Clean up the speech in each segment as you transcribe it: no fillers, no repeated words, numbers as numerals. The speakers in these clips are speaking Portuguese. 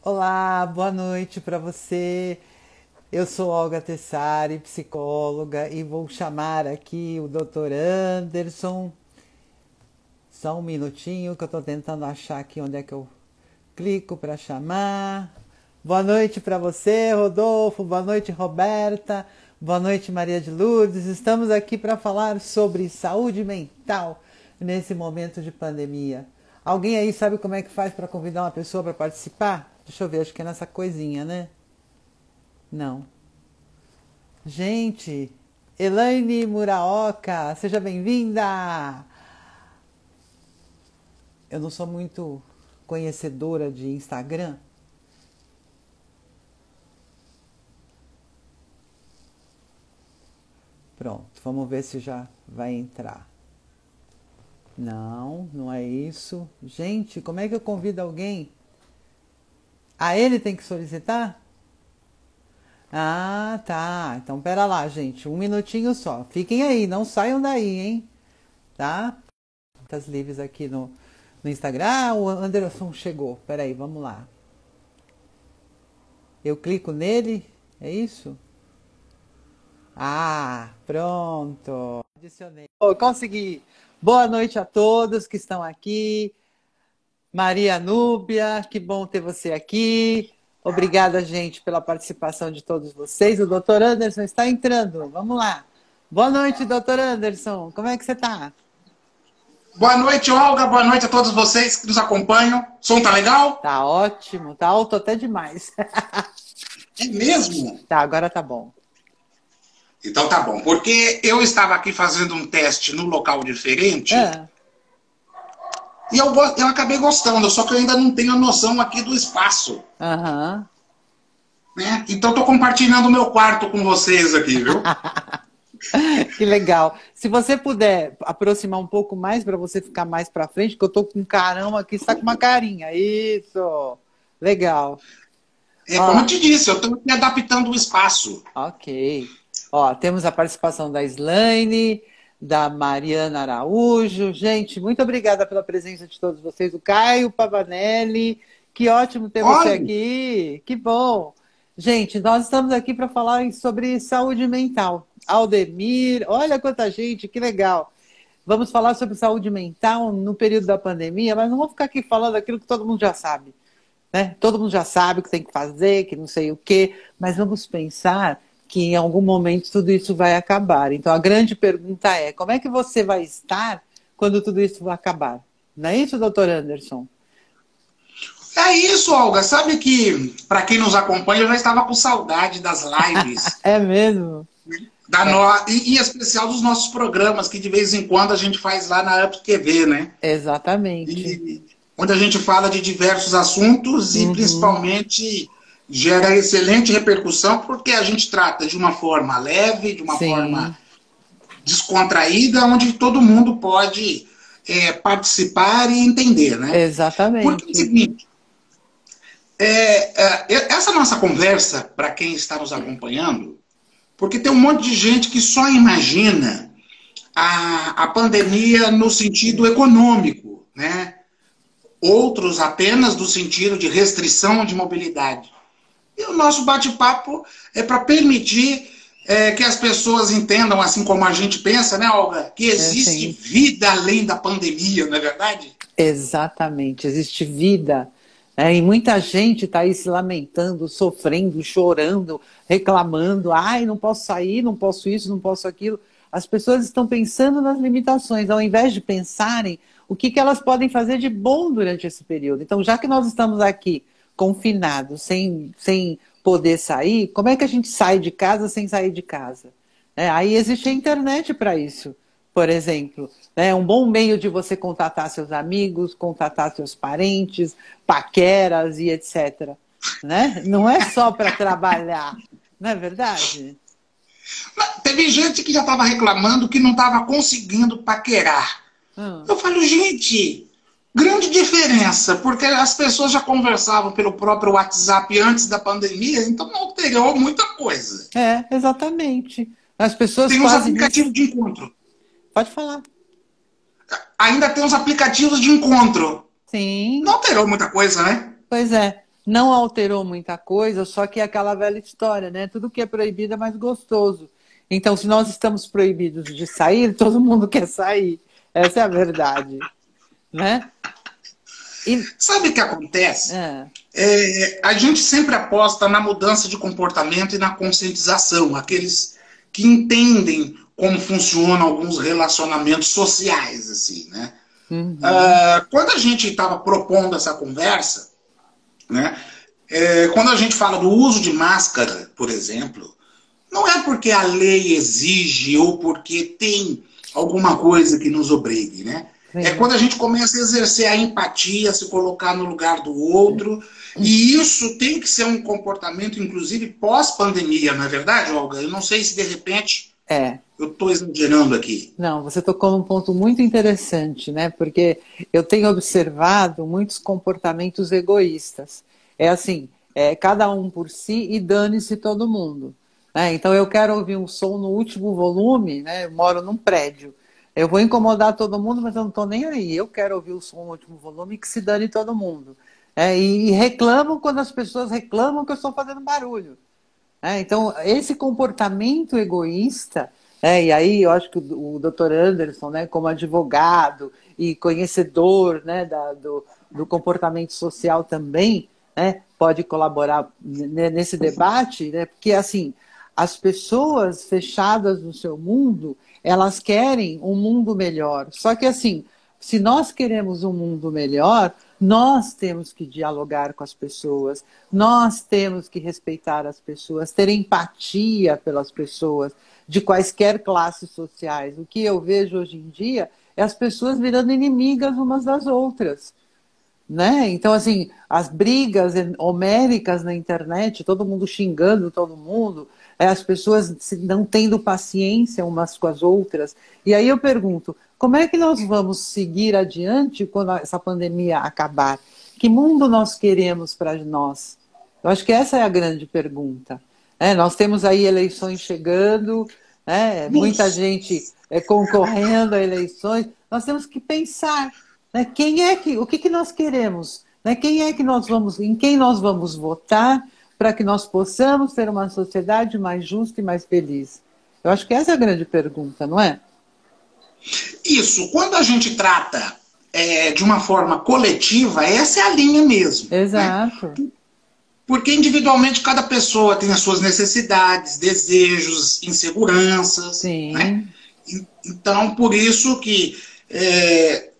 Olá, boa noite para você. Eu sou Olga Tessari, psicóloga, e vou chamar aqui o Dr. Anderson. Só um minutinho que eu estou tentando achar aqui onde é que eu clico para chamar. Boa noite para você, Rodolfo. Boa noite, Roberta. Boa noite, Maria de Lourdes. Estamos aqui para falar sobre saúde mental nesse momento de pandemia. Alguém aí sabe como é que faz para convidar uma pessoa para participar? Deixa eu ver, acho que é nessa coisinha, né? Não. Gente, Elaine Muraoka, seja bem-vinda! Eu não sou muito conhecedora de Instagram. Pronto, vamos ver se já vai entrar. Não, não é isso. Gente, como é que eu convido alguém? Ah, ele tem que solicitar? Ah, tá. Então, pera lá, gente. Um minutinho só. Fiquem aí, não saiam daí, hein? Tá? Muitas livres aqui no Instagram. Ah, o Anderson chegou. Pera aí, vamos lá. Eu clico nele, é isso? Ah, pronto. Adicionei. Oh, consegui. Boa noite a todos que estão aqui. Maria Núbia, que bom ter você aqui. Obrigada, gente, pela participação de todos vocês. O doutor Anderson está entrando. Vamos lá. Boa noite, doutor Anderson. Como é que você está? Boa noite, Olga. Boa noite a todos vocês que nos acompanham. O som tá legal? Tá ótimo. Tá alto até demais. É mesmo? Tá, agora tá bom. Então tá bom. Porque eu estava aqui fazendo um teste num local diferente e eu acabei gostando, só que eu ainda não tenho a noção aqui do espaço. Aham. Né? Então estou compartilhando o meu quarto com vocês aqui, viu? Que legal. Se você puder aproximar um pouco mais para você ficar mais para frente, que eu tô com um carão aqui, você tá com uma carinha. Isso. Legal. É Ó, como eu te disse, eu estou me adaptando o espaço. ok. Ó, temos a participação da Slaine, da Mariana Araújo. Gente, muito obrigada pela presença de todos vocês. O Caio Pavanelli, que ótimo ter você Olha, aqui. Que bom. Gente, nós estamos aqui para falar sobre saúde mental. Aldemir, olha quanta gente, que legal. Vamos falar sobre saúde mental no período da pandemia, mas não vamos ficar aqui falando aquilo que todo mundo já sabe, né? Todo mundo já sabe o que tem que fazer, que não sei o quê, mas vamos pensar que em algum momento tudo isso vai acabar. Então a grande pergunta é, como é que você vai estar quando tudo isso vai acabar? Não é isso, doutor Anderson? é isso, Olga. Sabe que, para quem nos acompanha, eu já estava com saudade das lives. É mesmo? Em especial dos nossos programas, que de vez em quando a gente faz lá na Up TV, né? Exatamente. E, onde a gente fala de diversos assuntos e Uhum. principalmente gera excelente repercussão, porque a gente trata de uma forma leve, de uma forma Sim, descontraída, onde todo mundo pode participar e entender, né? Porque é o exatamente. seguinte, essa nossa conversa, para quem está nos acompanhando, porque tem um monte de gente que só imagina a pandemia no sentido econômico, né? Outros apenas no sentido de restrição de mobilidade. E o nosso bate-papo é para permitir que as pessoas entendam, assim como a gente pensa, né, Olga, que É, existe sim. vida além da pandemia, não é verdade? Exatamente, existe vida, né? E muita gente está aí se lamentando, sofrendo, chorando, reclamando. Ai, não posso sair, não posso isso, não posso aquilo. As pessoas estão pensando nas limitações, ao invés de pensarem o que elas podem fazer de bom durante esse período. Então, já que nós estamos aqui confinados, sem poder sair, como é que a gente sai de casa sem sair de casa? Aí existe a internet para isso, por exemplo. É um bom meio de você contatar seus amigos, contatar seus parentes, paqueras e etc. Né? Não é só para trabalhar, não é verdade? Mas teve gente que já estava reclamando que não estava conseguindo paquerar. Hum, Eu falo, gente, grande diferença, porque as pessoas já conversavam pelo próprio WhatsApp antes da pandemia, então não alterou muita coisa. exatamente. As pessoas Tem os quase nem. aplicativos de encontro. Pode falar. Ainda tem os aplicativos de encontro. Não Sim, alterou muita coisa, né? pois é. não alterou muita coisa, só que é aquela velha história, né? Tudo que é proibido é mais gostoso. Então, se nós estamos proibidos de sair, todo mundo quer sair. Essa é a verdade, né? E... Sabe o que acontece? É. A gente sempre aposta na mudança de comportamento e na conscientização, aqueles que entendem como funcionam alguns relacionamentos sociais, assim, né? Uhum. Quando a gente estava propondo essa conversa, né? Quando a gente fala do uso de máscara, por exemplo, não é porque a lei exige ou porque tem alguma coisa que nos obrigue, né? Sim. É quando a gente começa a exercer a empatia, se colocar no lugar do outro, e isso tem que ser um comportamento, inclusive, pós-pandemia, não é verdade, Olga? Eu não sei se, de repente, eu estou exagerando aqui. Não, você tocou num ponto muito interessante, né? Porque eu tenho observado muitos comportamentos egoístas. É assim, cada um por si e dane-se todo mundo. Né? Então, eu quero ouvir um som no último volume, né? Eu moro num prédio. Eu vou incomodar todo mundo, mas eu não estou nem aí. Eu quero ouvir o som no último volume e que se dane todo mundo. E reclamam quando as pessoas reclamam que eu estou fazendo barulho. Então, esse comportamento egoísta, e aí eu acho que o Dr. Anderson, né, como advogado e conhecedor, né, do comportamento social também, né, pode colaborar nesse debate, né, porque assim, as pessoas fechadas no seu mundo, elas querem um mundo melhor. Só que assim, se nós queremos um mundo melhor, nós temos que dialogar com as pessoas, nós temos que respeitar as pessoas, ter empatia pelas pessoas de quaisquer classes sociais. O que eu vejo hoje em dia é as pessoas virando inimigas umas das outras. Né? Então, assim, as brigas homéricas na internet, todo mundo xingando todo mundo, as pessoas não tendo paciência umas com as outras. E aí eu pergunto, como é que nós vamos seguir adiante quando essa pandemia acabar? Que mundo nós queremos para nós? Eu acho que essa é a grande pergunta. Nós temos aí eleições chegando, muita gente concorrendo a eleições. Nós temos que pensar, né, o que nós queremos, né, em quem nós vamos votar para que nós possamos ter uma sociedade mais justa e mais feliz. Eu acho que essa é a grande pergunta, não é? Isso, quando a gente trata de uma forma coletiva, essa é a linha mesmo. Exato. Né? Porque individualmente cada pessoa tem as suas necessidades, desejos, inseguranças. Sim. Né? Então, por isso que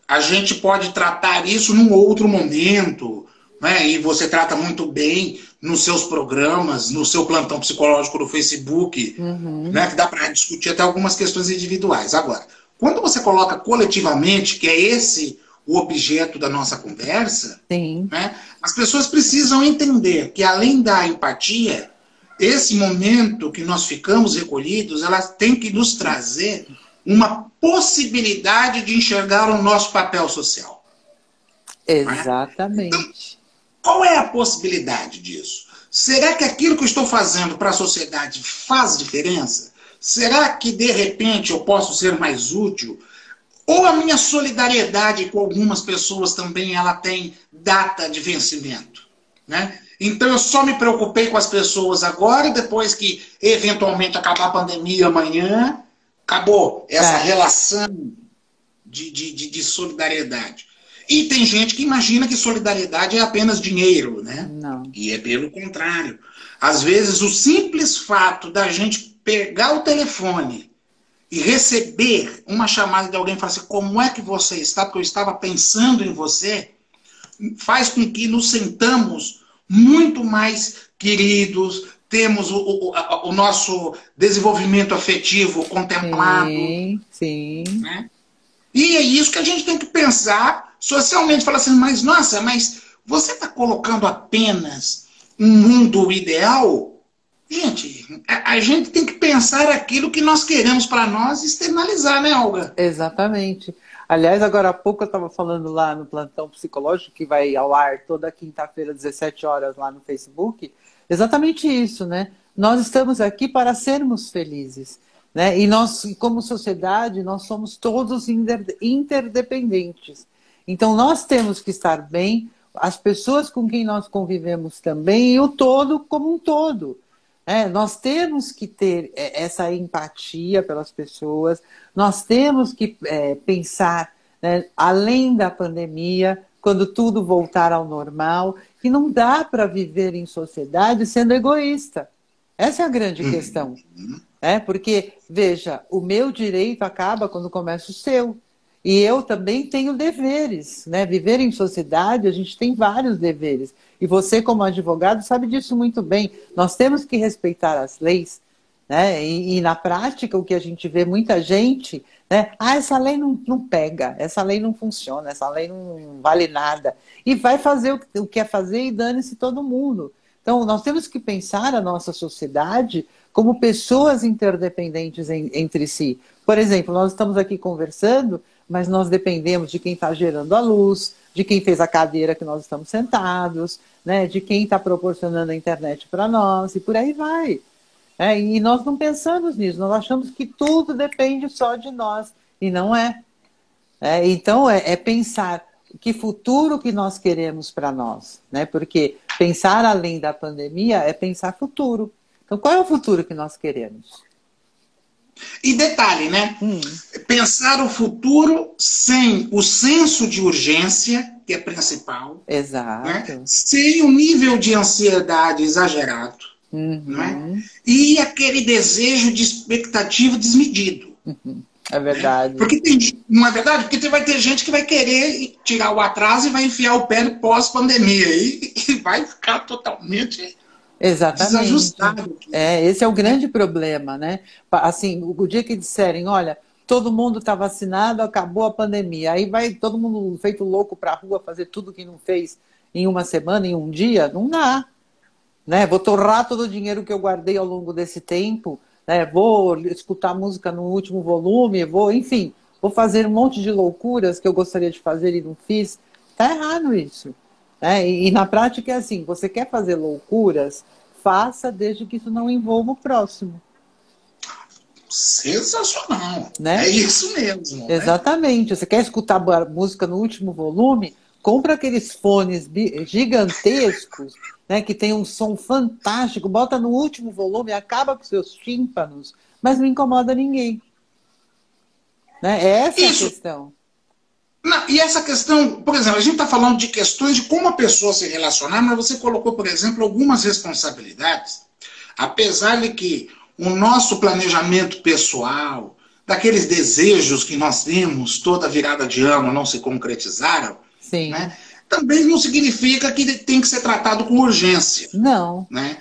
a gente pode tratar isso num outro momento, né? E você trata muito bem nos seus programas, no seu plantão psicológico do Facebook, né? Que dá para discutir até algumas questões individuais. Agora, quando você coloca coletivamente, que é esse o objeto da nossa conversa, né? As pessoas precisam entender que, além da empatia, esse momento que nós ficamos recolhidos, elas têm que nos trazer uma possibilidade de enxergar o nosso papel social. Exatamente. Então, qual é a possibilidade disso? Será que aquilo que eu estou fazendo para a sociedade faz diferença? Será que, de repente, eu posso ser mais útil? Ou a minha solidariedade com algumas pessoas também ela tem data de vencimento? Né? Então, eu só me preocupei com as pessoas agora, depois que, eventualmente, acabar a pandemia amanhã, acabou essa relação de solidariedade. E tem gente que imagina que solidariedade é apenas dinheiro, né? Não. E é pelo contrário. Às vezes, o simples fato da gente pegar o telefone e receber uma chamada de alguém e falar assim, como é que você está? Porque eu estava pensando em você, faz com que nos sentamos muito mais queridos, temos o nosso desenvolvimento afetivo contemplado. Sim. Né? E é isso que a gente tem que pensar socialmente. Falar assim, mas nossa, mas você está colocando apenas um mundo ideal? Gente, a gente tem que pensar aquilo que nós queremos para nós e externalizar, né, Olga? Exatamente. Aliás, agora há pouco eu estava falando lá no plantão psicológico, que vai ao ar toda quinta-feira, 17 horas, lá no Facebook. Exatamente isso, né? Nós estamos aqui para sermos felizes. Né? E nós, como sociedade, nós somos todos interdependentes. Então, nós temos que estar bem as pessoas com quem nós convivemos também, e o todo como um todo. Nós temos que ter essa empatia pelas pessoas, nós temos que pensar, né, além da pandemia, quando tudo voltar ao normal, que não dá para viver em sociedade sendo egoísta. Essa é a grande questão. Porque, veja, o meu direito acaba quando começa o seu. E eu também tenho deveres, né? Viver em sociedade, a gente tem vários deveres. E você, como advogado, sabe disso muito bem. Nós temos que respeitar as leis, né? E na prática, o que a gente vê muita gente, né? Essa lei não pega, essa lei não funciona, essa lei não vale nada. E vai fazer o que quer fazer e dane-se todo mundo. Então, nós temos que pensar a nossa sociedade como pessoas interdependentes entre si. Por exemplo, nós estamos aqui conversando, mas nós dependemos de quem está gerando a luz, de quem fez a cadeira que nós estamos sentados, né, de quem está proporcionando a internet para nós, e por aí vai. E nós não pensamos nisso, nós achamos que tudo depende só de nós, e não é. Então, é pensar que futuro que nós queremos para nós, né? Porque pensar além da pandemia é pensar futuro. Então, qual é o futuro que nós queremos? E detalhe, né? Pensar o futuro sem o senso de urgência, que é principal. Exato. Né? Sem o nível de ansiedade exagerado. Né? E aquele desejo de expectativa desmedido. É verdade. Né? Porque não é verdade? Porque vai ter gente que vai querer tirar o atraso e vai enfiar o pé no pós-pandemia. E vai ficar totalmente... Exatamente. Desajustado. Esse é o grande problema, né? Assim, o dia que disserem, olha, todo mundo está vacinado, acabou a pandemia, aí vai todo mundo feito louco para a rua fazer tudo que não fez em uma semana, em um dia, não dá. Né? Vou torrar todo o dinheiro que eu guardei ao longo desse tempo, né? Vou escutar música no último volume, enfim, vou fazer um monte de loucuras que eu gostaria de fazer e não fiz. Está errado isso. E na prática é assim, você quer fazer loucuras, faça desde que isso não envolva o próximo. Sensacional. Né? É isso mesmo. Exatamente. Né? Você quer escutar música no último volume? Compra aqueles fones gigantescos, né, que tem um som fantástico, bota no último volume, acaba com seus tímpanos, mas não incomoda ninguém. Né? Essa é a questão. Não, e essa questão, por exemplo, a gente está falando de questões de como a pessoa se relacionar, mas você colocou, por exemplo, algumas responsabilidades, apesar de que o nosso planejamento pessoal, daqueles desejos que nós temos toda virada de ano não se concretizaram, Sim. Né, também não significa que tem que ser tratado com urgência. Não. Né?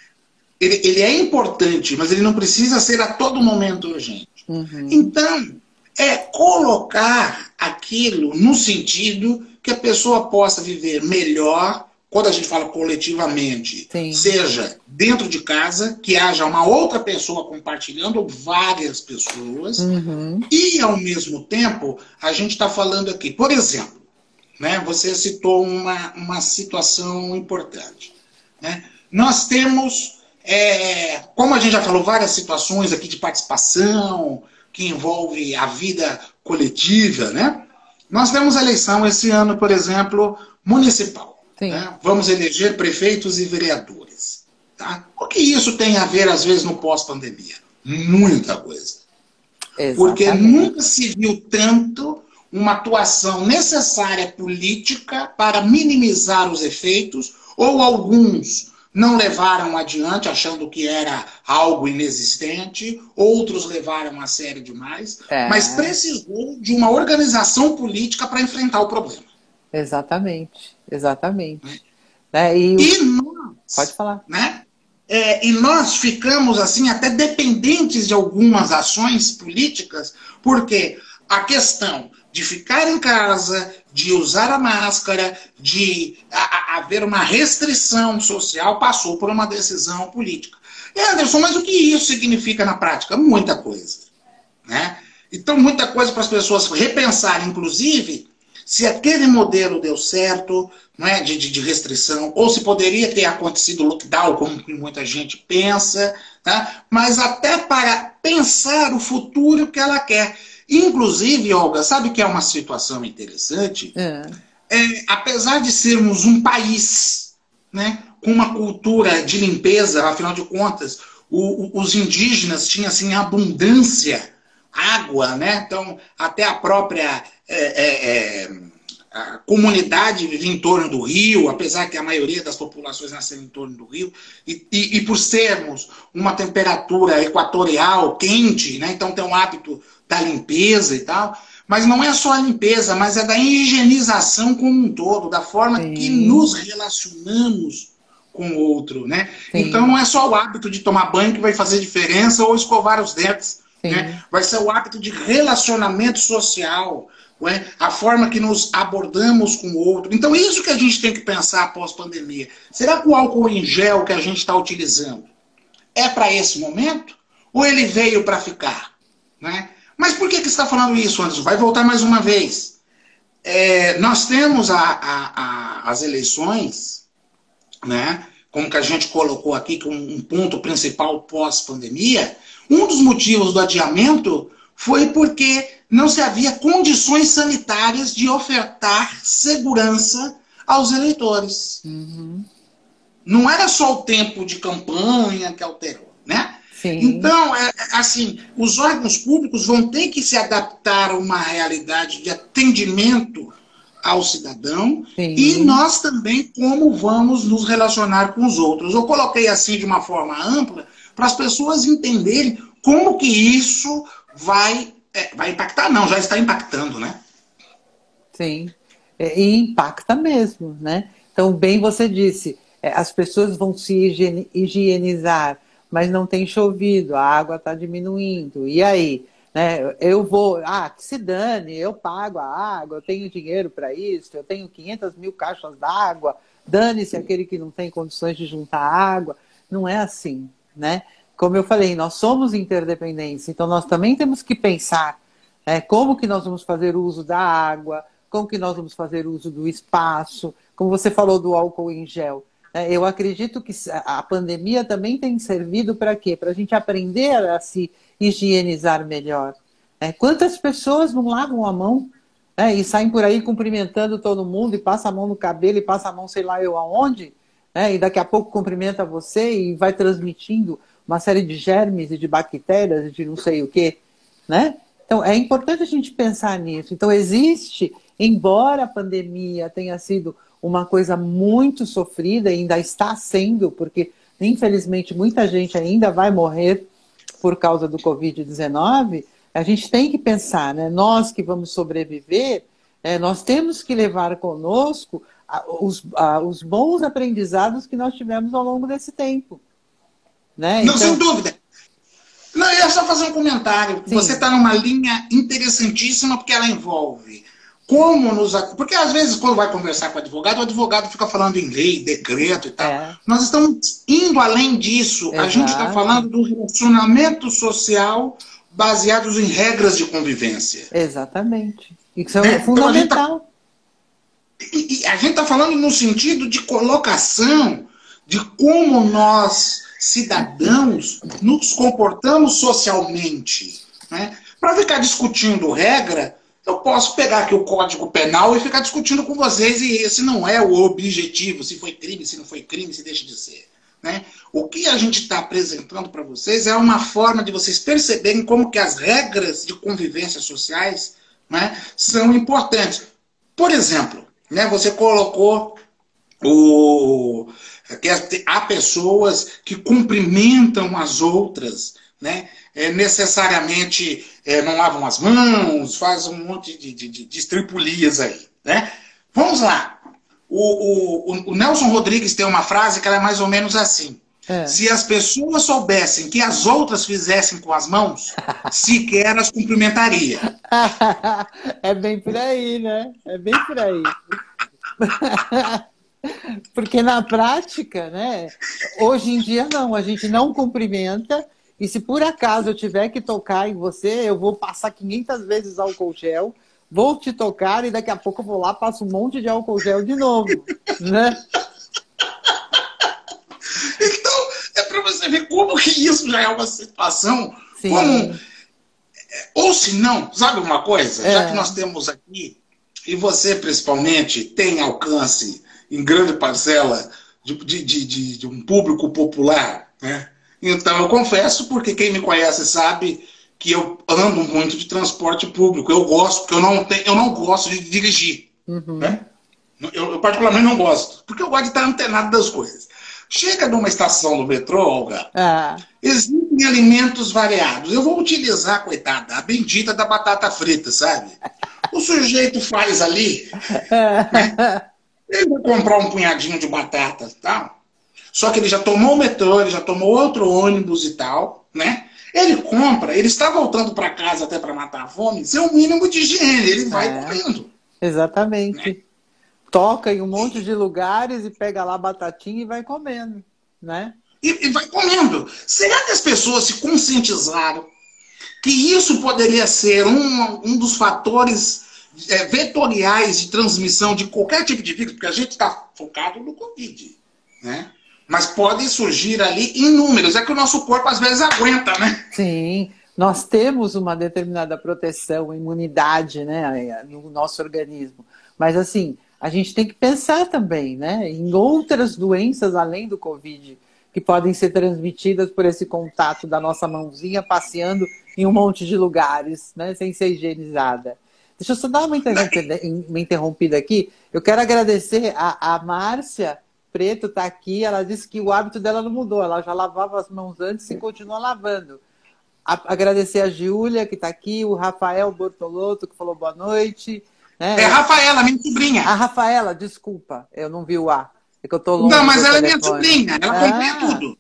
Ele é importante, mas ele não precisa ser a todo momento urgente. Então, colocar aquilo no sentido que a pessoa possa viver melhor, quando a gente fala coletivamente, Sim. seja dentro de casa, que haja uma outra pessoa compartilhando, ou várias pessoas, e ao mesmo tempo, a gente está falando aqui, por exemplo, né, você citou uma situação importante. Né? Nós temos, como a gente já falou, várias situações aqui de participação, que envolve a vida coletiva, né? Nós temos eleição esse ano, por exemplo, municipal. Né? Vamos eleger prefeitos e vereadores. Tá? O que isso tem a ver, às vezes, no pós-pandemia? Muita coisa. Exatamente. Porque nunca se viu tanto uma atuação necessária política para minimizar os efeitos, ou alguns não levaram adiante, achando que era algo inexistente, outros levaram a sério demais, mas precisou de uma organização política para enfrentar o problema. Exatamente, exatamente. E nós, pode falar. Né? E nós ficamos assim até dependentes de algumas ações políticas, porque a questão de ficar em casa, de usar a máscara, de haver uma restrição social, passou por uma decisão política. Anderson, mas o que isso significa na prática? Muita coisa. Né? Então, muita coisa para as pessoas repensarem, inclusive, se aquele modelo deu certo, né, de restrição, ou se poderia ter acontecido lockdown, como muita gente pensa, tá? Mas até para pensar o futuro que ela quer. Inclusive, Olga, sabe que é uma situação interessante? apesar de sermos um país, né, com uma cultura de limpeza, afinal de contas, os indígenas tinham assim, abundância, água, né? Então, até a própria a comunidade vive em torno do rio, apesar que a maioria das populações nasceram em torno do rio, e por sermos uma temperatura equatorial, quente, né? Então tem um hábito da limpeza e tal, mas não é só a limpeza, mas é da higienização como um todo, da forma que nos relacionamos com o outro, né? Então não é só o hábito de tomar banho que vai fazer diferença ou escovar os dentes, né? Vai ser o hábito de relacionamento social, né? A forma que nos abordamos com o outro. Então isso que a gente tem que pensar após pandemia. Será que o álcool em gel que a gente está utilizando é para esse momento? Ou ele veio para ficar? Né? Mas por que você está falando isso, Anderson? Vai voltar mais uma vez. Nós temos as eleições, né? Como que a gente colocou aqui, como um ponto principal pós-pandemia. Um dos motivos do adiamento foi porque não se havia condições sanitárias de ofertar segurança aos eleitores. Não era só o tempo de campanha que alterou, né? Então, assim, os órgãos públicos vão ter que se adaptar a uma realidade de atendimento ao cidadão e nós também como vamos nos relacionar com os outros. Eu coloquei assim de uma forma ampla para as pessoas entenderem como que isso vai impactar. Não, já está impactando, né? Sim, e impacta mesmo, né? Então, bem você disse, as pessoas vão se higienizar, mas não tem chovido, a água está diminuindo. E aí? Né? Eu vou, que se dane, eu pago a água, eu tenho dinheiro para isso, eu tenho 500 mil caixas d'água, dane-se aquele que não tem condições de juntar água. Não é assim, né? Como eu falei, nós somos interdependentes, então nós também temos que pensar como que nós vamos fazer uso da água, como que nós vamos fazer uso do espaço, como você falou do álcool em gel. Eu acredito que a pandemia também tem servido para quê? Para a gente aprender a se higienizar melhor. Quantas pessoas não lavam a mão e saem por aí cumprimentando todo mundo e passa a mão no cabelo e passa a mão sei lá eu aonde, e daqui a pouco cumprimenta você e vai transmitindo uma série de germes e de bactérias e de não sei o quê, né? Então é importante a gente pensar nisso. Então existe, embora a pandemia tenha sido uma coisa muito sofrida, e ainda está sendo, porque infelizmente muita gente ainda vai morrer por causa do Covid-19, a gente tem que pensar, né? Nós que vamos sobreviver, nós temos que levar conosco os bons aprendizados que nós tivemos ao longo desse tempo. Né? Não, então... sem dúvida. Não, eu ia só fazer um comentário. Sim. Você está numa linha interessantíssima, porque ela envolve como nos... Porque às vezes quando vai conversar com o advogado fica falando em lei, decreto e tal. Nós estamos indo além disso. Exato. A gente está falando do relacionamento social baseados em regras de convivência. Exatamente. Isso é fundamental. Então, a gente está falando no sentido de colocação de como nós, cidadãos, nos comportamos socialmente. Né? Para ficar discutindo regra, eu posso pegar aqui o Código Penal e ficar discutindo com vocês, e esse não é o objetivo, se foi crime, se não foi crime, se deixa de ser. Né? O que a gente está apresentando para vocês é uma forma de vocês perceberem como que as regras de convivência sociais, né, são importantes. Por exemplo, né, você colocou que há pessoas que cumprimentam as outras, né? Necessariamente não lavam as mãos, fazem um monte de estripulias aí. Né? Vamos lá. O Nelson Rodrigues tem uma frase que ela é mais ou menos assim. Se as pessoas soubessem que as outras fizessem com as mãos, sequer as cumprimentaria. É bem por aí, né? É bem por aí. Porque na prática, né, hoje em dia não, a gente não cumprimenta, e se por acaso eu tiver que tocar em você, eu vou passar 500 vezes álcool gel, vou te tocar e daqui a pouco eu vou lá, passo um monte de álcool gel de novo, né? Então, é para você ver como que isso já é uma situação como... Ou se não, sabe uma coisa? Já que nós temos aqui e você, principalmente, tem alcance em grande parcela de um público popular, né? Então, eu confesso, porque quem me conhece sabe que eu ando muito de transporte público. Eu gosto, porque eu não gosto de dirigir. Uhum. Né? Eu particularmente não gosto, porque eu gosto de estar antenado das coisas. Chega numa estação do metrô, Olga, Ah. existem alimentos variados. Eu vou utilizar, coitada, a bendita da batata frita, sabe? O sujeito faz ali, né? Ele vai comprar um punhadinho de batata, tá? Só que ele já tomou o metrô, ele já tomou outro ônibus e tal, né? Ele compra, ele está voltando para casa até para matar a fome, sem o mínimo de higiene, ele vai comendo. Exatamente. Né? Toca em um monte de lugares e pega lá a batatinha e vai comendo, né? E vai comendo. Será que as pessoas se conscientizaram que isso poderia ser um dos fatores vetoriais de transmissão de qualquer tipo de vírus? Porque a gente está focado no Covid, né? Mas pode surgir ali inúmeros. É que o nosso corpo às vezes aguenta, né? Sim, nós temos uma determinada proteção, imunidade, né, no nosso organismo. Mas assim, a gente tem que pensar também, né, em outras doenças além do Covid, que podem ser transmitidas por esse contato da nossa mãozinha passeando em um monte de lugares, né, sem ser higienizada. Deixa eu só dar uma interrompida aqui. Eu quero agradecer a Márcia Preto, está aqui. Ela disse que o hábito dela não mudou. Ela já lavava as mãos antes e continua lavando. Agradecer a Giulia, que está aqui, o Rafael Bortolotto, que falou boa noite. Né? É a Rafaela, minha sobrinha. A Rafaela, desculpa, eu não vi o A. É que eu tô longe. Não, mas ela telefone. É minha sobrinha, ela acompanha tudo.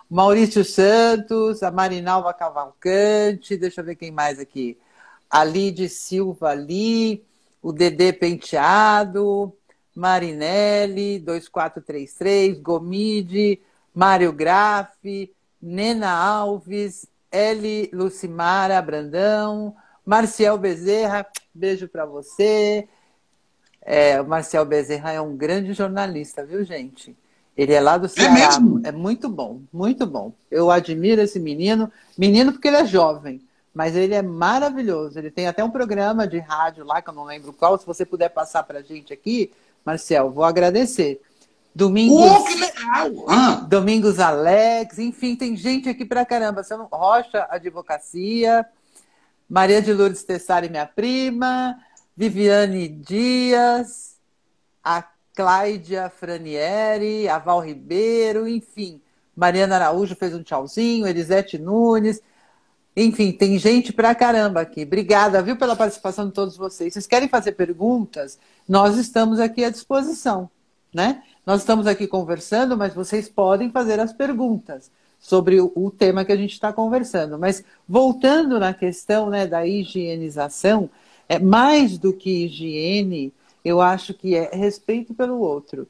Maurício Santos, a Marinalva Cavalcante, deixa eu ver quem mais aqui. A Lide Silva ali, o Dedê Penteado, Marinelli, 2433, Gomide, Mário Graff, Nena Alves, L. Lucimara Brandão, Marcial Bezerra, beijo para você. O Marcial Bezerra é um grande jornalista, viu, gente? Ele é lá do Ceará. É mesmo? É muito bom, muito bom. Eu admiro esse menino. Menino porque ele é jovem, mas ele é maravilhoso. Ele tem até um programa de rádio lá, que eu não lembro qual. Se você puder passar para a gente aqui, Marcel, vou agradecer. Domingos, que legal! Domingos Alex, enfim, tem gente aqui pra caramba. Rocha Advocacia, Maria de Lourdes Tessari, minha prima, Viviane Dias, a Cláudia Franieri, a Val Ribeiro, enfim. Mariana Araújo fez um tchauzinho, Elisete Nunes. Enfim, tem gente pra caramba aqui. Obrigada, viu, pela participação de todos vocês. Vocês querem fazer perguntas? Nós estamos aqui à disposição, né? Nós estamos aqui conversando, mas vocês podem fazer as perguntas sobre o tema que a gente está conversando. Mas voltando na questão, né, da higienização, mais do que higiene, eu acho que é respeito pelo outro,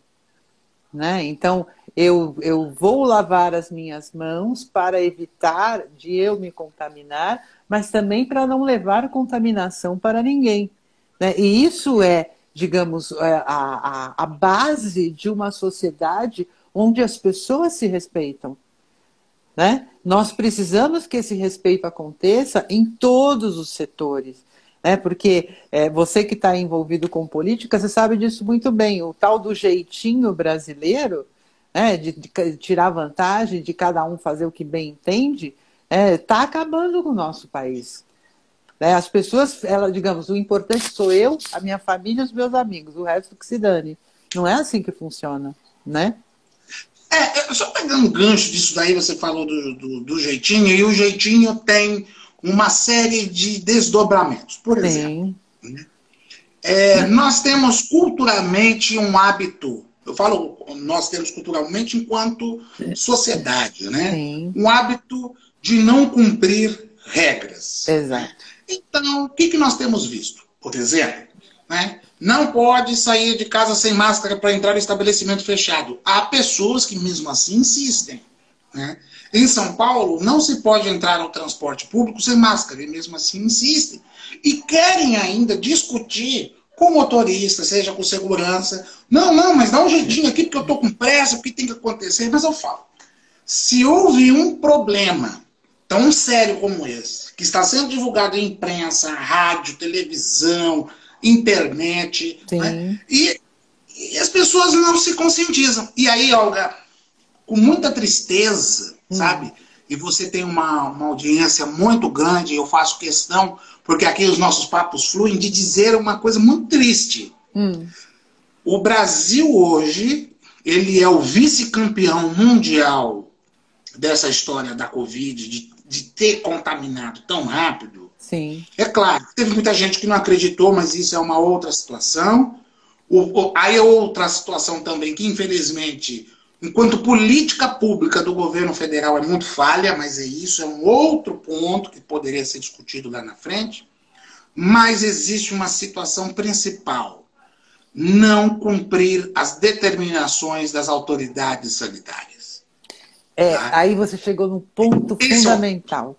né? Então, eu vou lavar as minhas mãos para evitar de eu me contaminar, mas também para não levar contaminação para ninguém, né? E isso é, digamos, a base de uma sociedade onde as pessoas se respeitam, né? Nós precisamos que esse respeito aconteça em todos os setores, né? Porque você que está envolvido com política, você sabe disso muito bem. O tal do jeitinho brasileiro, né, de tirar vantagem, de cada um fazer o que bem entende, está acabando com o nosso país. As pessoas, digamos, o importante sou eu, a minha família e os meus amigos, o resto que se dane. Não é assim que funciona, né? Só pegando um gancho disso daí, você falou do jeitinho, e o jeitinho tem uma série de desdobramentos. Por exemplo, nós temos culturalmente um hábito, eu falo nós temos culturalmente enquanto sociedade, né? Sim. Um hábito de não cumprir regras. Exato. Então, o que nós temos visto? Por exemplo, né? Não pode sair de casa sem máscara para entrar em estabelecimento fechado. Há pessoas que mesmo assim insistem, né? Em São Paulo, não se pode entrar no transporte público sem máscara, e mesmo assim insistem. E querem ainda discutir com o motorista, seja com segurança. Não, mas dá um jeitinho aqui, porque eu estou com pressa, porque tem que acontecer. Mas eu falo, se houve um problema tão sério como esse, que está sendo divulgado em imprensa, rádio, televisão, internet. Né? E as pessoas não se conscientizam. E aí, Olga, com muita tristeza, sabe? E você tem uma audiência muito grande, eu faço questão, porque aqui os nossos papos fluem, de dizer uma coisa muito triste. O Brasil hoje, ele é o vice-campeão mundial dessa história da Covid, de ter contaminado tão rápido. Sim. É claro, teve muita gente que não acreditou, mas isso é uma outra situação. Aí é outra situação também, que infelizmente, enquanto política pública do governo federal é muito falha, mas isso é um outro ponto que poderia ser discutido lá na frente. Mas existe uma situação principal: não cumprir as determinações das autoridades sanitárias. Aí você chegou num ponto fundamental.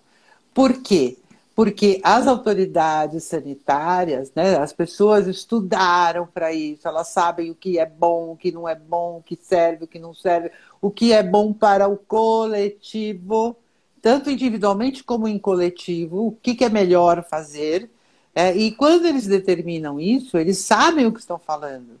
Por quê? Porque as autoridades sanitárias, né, as pessoas estudaram para isso, elas sabem o que é bom, o que não é bom, o que serve, o que não serve, o que é bom para o coletivo, tanto individualmente como em coletivo, o que é melhor fazer. E quando eles determinam isso, eles sabem o que estão falando.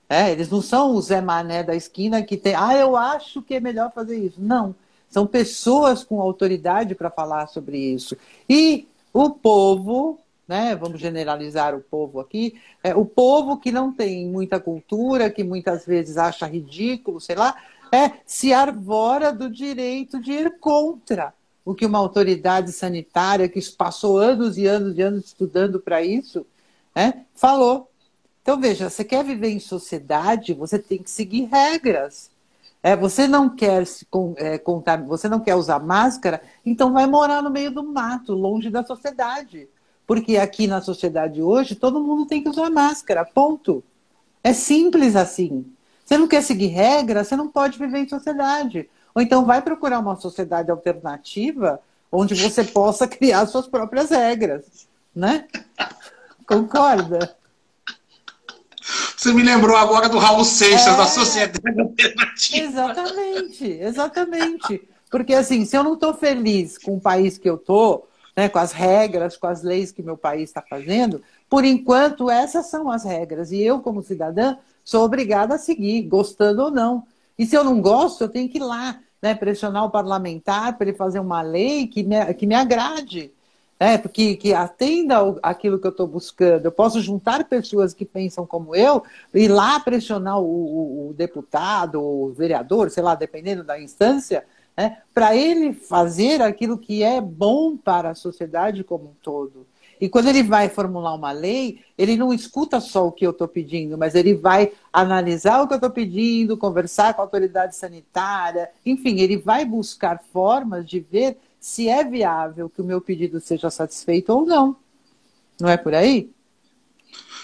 Eles não são o Zé Mané da esquina que tem, eu acho que é melhor fazer isso. Não, são pessoas com autoridade para falar sobre isso. E o povo, né, vamos generalizar o povo aqui, o povo que não tem muita cultura, que muitas vezes acha ridículo, sei lá, se arvora do direito de ir contra o que uma autoridade sanitária, que passou anos e anos e anos estudando para isso, falou. Então, veja, você quer viver em sociedade, você tem que seguir regras. Você não quer você não quer usar máscara, então vai morar no meio do mato, longe da sociedade. Porque aqui na sociedade hoje, todo mundo tem que usar máscara, ponto. É simples assim. Você não quer seguir regras, você não pode viver em sociedade. Ou então vai procurar uma sociedade alternativa onde você possa criar suas próprias regras, né? Concorda? Você me lembrou agora do Raul Seixas, da Sociedade Alternativa. Exatamente. Porque assim, se eu não estou feliz com o país que eu estou, né, com as regras, com as leis que meu país está fazendo, por enquanto essas são as regras. E eu, como cidadã, sou obrigada a seguir, gostando ou não. E se eu não gosto, eu tenho que ir lá, né, pressionar o parlamentar para ele fazer uma lei que me agrade. Porque que atenda aquilo que eu estou buscando. Eu posso juntar pessoas que pensam como eu, ir lá pressionar o deputado, o vereador, sei lá, dependendo da instância, para ele fazer aquilo que é bom para a sociedade como um todo. E quando ele vai formular uma lei, ele não escuta só o que eu estou pedindo, mas ele vai analisar o que eu estou pedindo, conversar com a autoridade sanitária, enfim, ele vai buscar formas de ver se é viável que o meu pedido seja satisfeito ou não. Não é por aí?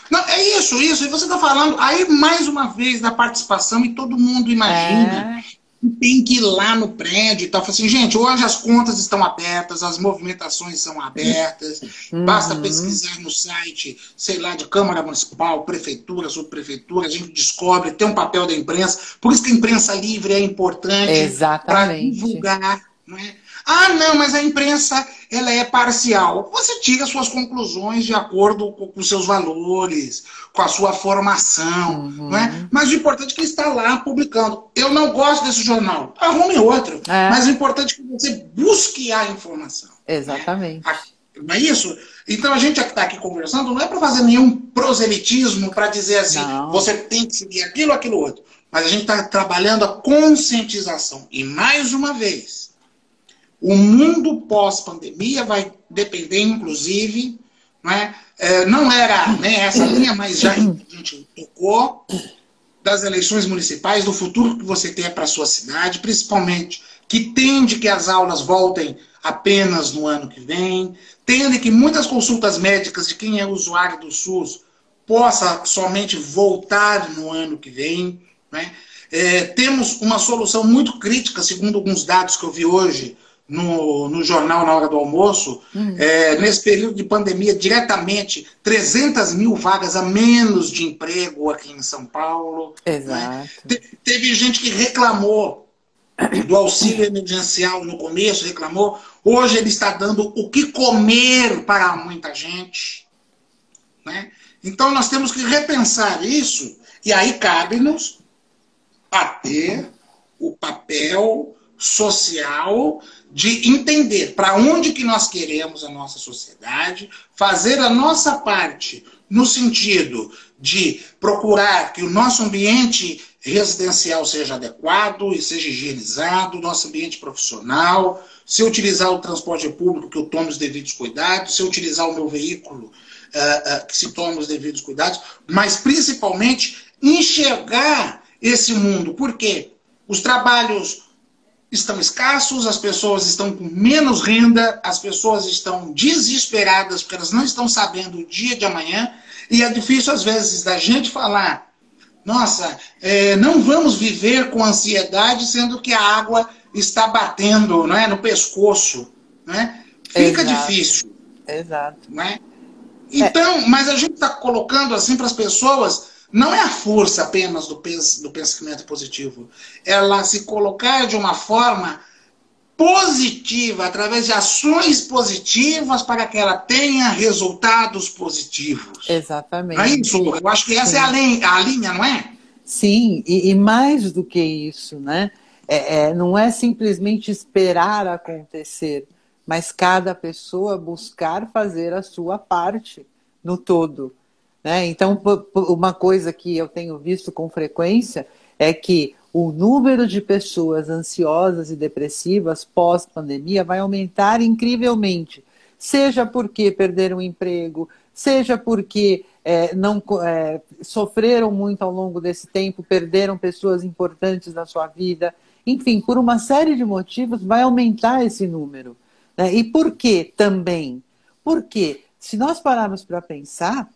Não, é isso. E você está falando aí mais uma vez da participação e todo mundo imagina que tem que ir lá no prédio e tal. Fala assim, gente, hoje as contas estão abertas, as movimentações são abertas, basta pesquisar no site, sei lá, de Câmara Municipal, Prefeitura, Subprefeitura, a gente descobre, tem um papel da imprensa. Por isso que a imprensa livre é importante para divulgar, não é? Não, mas a imprensa ela é parcial. Você tira suas conclusões de acordo com os seus valores, com a sua formação. Não é? Mas o importante é que está lá publicando. Eu não gosto desse jornal, arrume outro. Mas o importante é que você busque a informação. Exatamente. Não é isso? Então a gente que está aqui conversando não é para fazer nenhum proselitismo, para dizer assim, você tem que seguir aquilo, aquilo outro. Mas a gente está trabalhando a conscientização. E mais uma vez, o mundo pós-pandemia vai depender, inclusive, não era essa linha, mas já a gente tocou, das eleições municipais, do futuro que você tem para a sua cidade, principalmente que tende que as aulas voltem apenas no ano que vem, tende que muitas consultas médicas de quem é usuário do SUS possa somente voltar no ano que vem. Temos uma solução muito crítica, segundo alguns dados que eu vi hoje, no jornal na hora do almoço, nesse período de pandemia, diretamente 300 mil vagas a menos de emprego aqui em São Paulo. Exato. Teve gente que reclamou do auxílio emergencial no começo, reclamou. Hoje ele está dando o que comer para muita gente. Então, nós temos que repensar isso, e aí cabe-nos a ter o papel social de entender para onde que nós queremos a nossa sociedade, fazer a nossa parte no sentido de procurar que o nosso ambiente residencial seja adequado e seja higienizado, nosso ambiente profissional, se eu utilizar o transporte público, que eu tome os devidos cuidados, se eu utilizar o meu veículo, que se tome os devidos cuidados, mas principalmente enxergar esse mundo. Por quê? Os trabalhos estão escassos, as pessoas estão com menos renda, as pessoas estão desesperadas porque elas não estão sabendo o dia de amanhã, e é difícil às vezes da gente falar, nossa, não vamos viver com ansiedade, sendo que a água está batendo, não é, no pescoço, não é? Fica difícil. Exato. Não é? Então, mas a gente está colocando assim para as pessoas, não é a força apenas do pensamento positivo, ela se colocar de uma forma positiva, através de ações positivas para que ela tenha resultados positivos. Exatamente. Não é isso? Eu acho que essa é a linha, não é? Sim, e mais do que isso, né? Não é simplesmente esperar acontecer, mas cada pessoa buscar fazer a sua parte no todo, né? Então, uma coisa que eu tenho visto com frequência é que o número de pessoas ansiosas e depressivas pós-pandemia vai aumentar incrivelmente, seja porque perderam o emprego, seja porque sofreram muito ao longo desse tempo, perderam pessoas importantes na sua vida, enfim, por uma série de motivos vai aumentar esse número. Né? E por que também? Porque, se nós pararmos para pensar,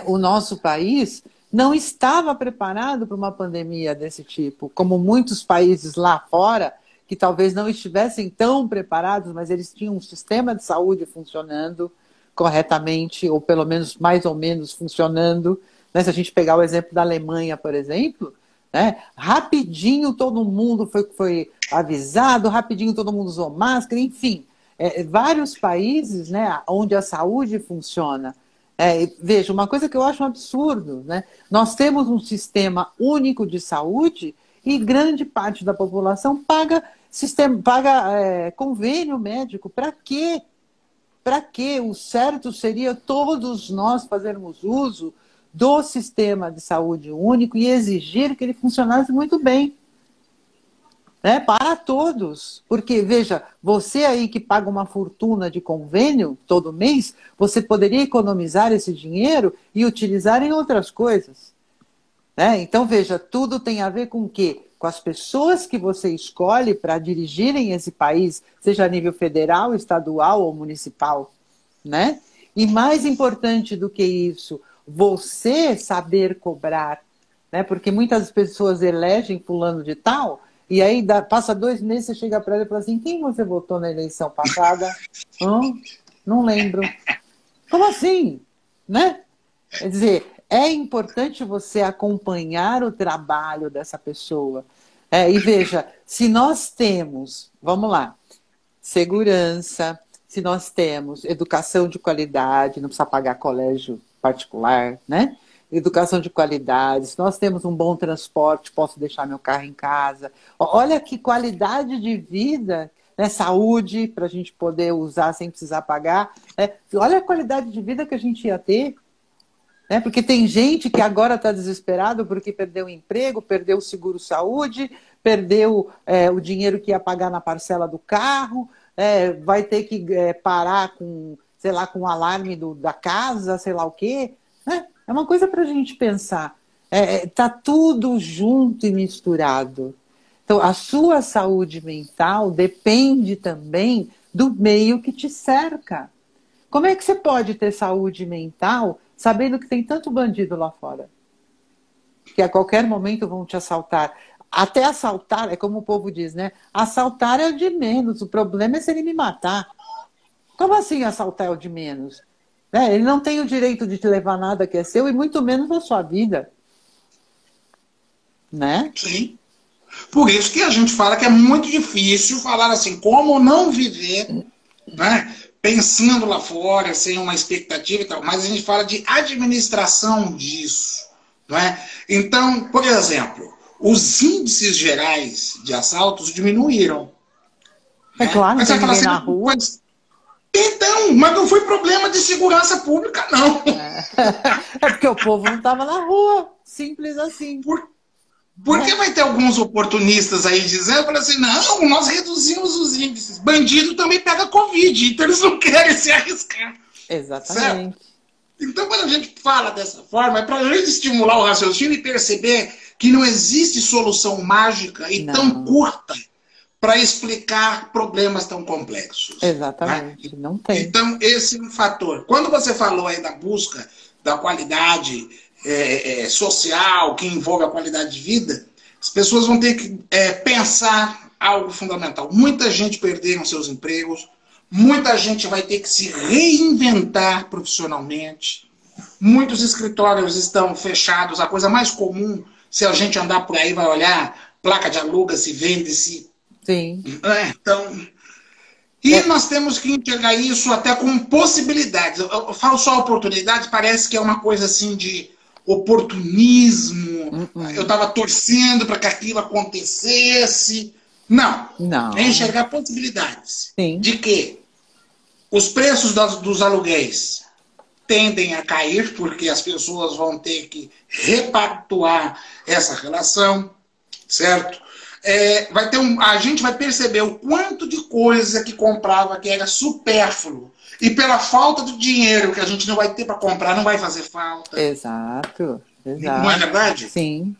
o nosso país não estava preparado para uma pandemia desse tipo, como muitos países lá fora, que talvez não estivessem tão preparados, mas eles tinham um sistema de saúde funcionando corretamente, ou pelo menos mais ou menos funcionando. Né? Se a gente pegar o exemplo da Alemanha, por exemplo, né? Rapidinho todo mundo foi avisado, rapidinho todo mundo usou máscara, enfim. Vários países, né, onde a saúde funciona. Veja, uma coisa que eu acho um absurdo, né? Nós temos um sistema único de saúde e grande parte da população paga convênio médico. Para quê? Para quê? O certo seria todos nós fazermos uso do sistema de saúde único e exigir que ele funcionasse muito bem. Né? Para todos. Porque, veja, você aí que paga uma fortuna de convênio todo mês, você poderia economizar esse dinheiro e utilizar em outras coisas. Né? Então, veja, tudo tem a ver com o quê? Com as pessoas que você escolhe para dirigirem esse país, seja a nível federal, estadual ou municipal. Né? E mais importante do que isso, você saber cobrar. Né? Porque muitas pessoas elegem fulano de tal, e aí passa 2 meses, você chega para ele e fala assim, quem você votou na eleição passada? Não lembro. Como assim? Né? Quer dizer, é importante você acompanhar o trabalho dessa pessoa. E veja, se nós temos, vamos lá, segurança, se nós temos educação de qualidade, não precisa pagar colégio particular, né? Educação de qualidade, se nós temos um bom transporte, posso deixar meu carro em casa. Olha que qualidade de vida, né? Saúde, para a gente poder usar sem precisar pagar. Olha a qualidade de vida que a gente ia ter. Né? Porque tem gente que agora está desesperado porque perdeu o emprego, perdeu o seguro-saúde, perdeu o dinheiro que ia pagar na parcela do carro, vai ter que parar com, sei lá, com o alarme da casa, sei lá o quê. Né? É uma coisa para a gente pensar. Tá tudo junto e misturado. Então, a sua saúde mental depende também do meio que te cerca. Como é que você pode ter saúde mental sabendo que tem tanto bandido lá fora? Que a qualquer momento vão te assaltar. Até assaltar, é como o povo diz, né? Assaltar é o de menos, o problema é se ele me matar. Como assim assaltar é o de menos? Ele não tem o direito de te levar nada que é seu e muito menos a sua vida. Né? Sim. Por isso que a gente fala que é muito difícil falar assim, como não viver, né, pensando lá fora, sem uma expectativa e tal, mas a gente fala de administração disso, não é? Então, por exemplo, os índices gerais de assaltos diminuíram. É claro, não tem ninguém na rua. Então, mas não foi problema de segurança pública, não. É porque o povo não estava na rua, simples assim. Porque vai ter alguns oportunistas aí dizendo assim, não, nós reduzimos os índices. Bandido também pega Covid, então eles não querem se arriscar. Exatamente. Certo? Então, quando a gente fala dessa forma, é para a gente estimular o raciocínio e perceber que não existe solução mágica e tão curta para explicar problemas tão complexos. Exatamente, né? Não tem. Então, esse é um fator. Quando você falou aí da busca da qualidade social, que envolve a qualidade de vida, as pessoas vão ter que pensar algo fundamental. Muita gente perdeu seus empregos, muita gente vai ter que se reinventar profissionalmente, muitos escritórios estão fechados, a coisa mais comum, se a gente andar por aí, vai olhar, placa de aluga-se, vende-se. Sim. Então, e nós temos que enxergar isso até como possibilidades. Eu falo só oportunidades, parece que é uma coisa assim de oportunismo. Eu estava torcendo para que aquilo acontecesse. Não. É enxergar possibilidades. Sim. De que os preços dos aluguéis tendem a cair, porque as pessoas vão ter que repactuar essa relação, certo? A gente vai perceber o quanto de coisa que comprava que era supérfluo. E pela falta do dinheiro que a gente não vai ter para comprar, não vai fazer falta. Exato. Não é verdade? Sim.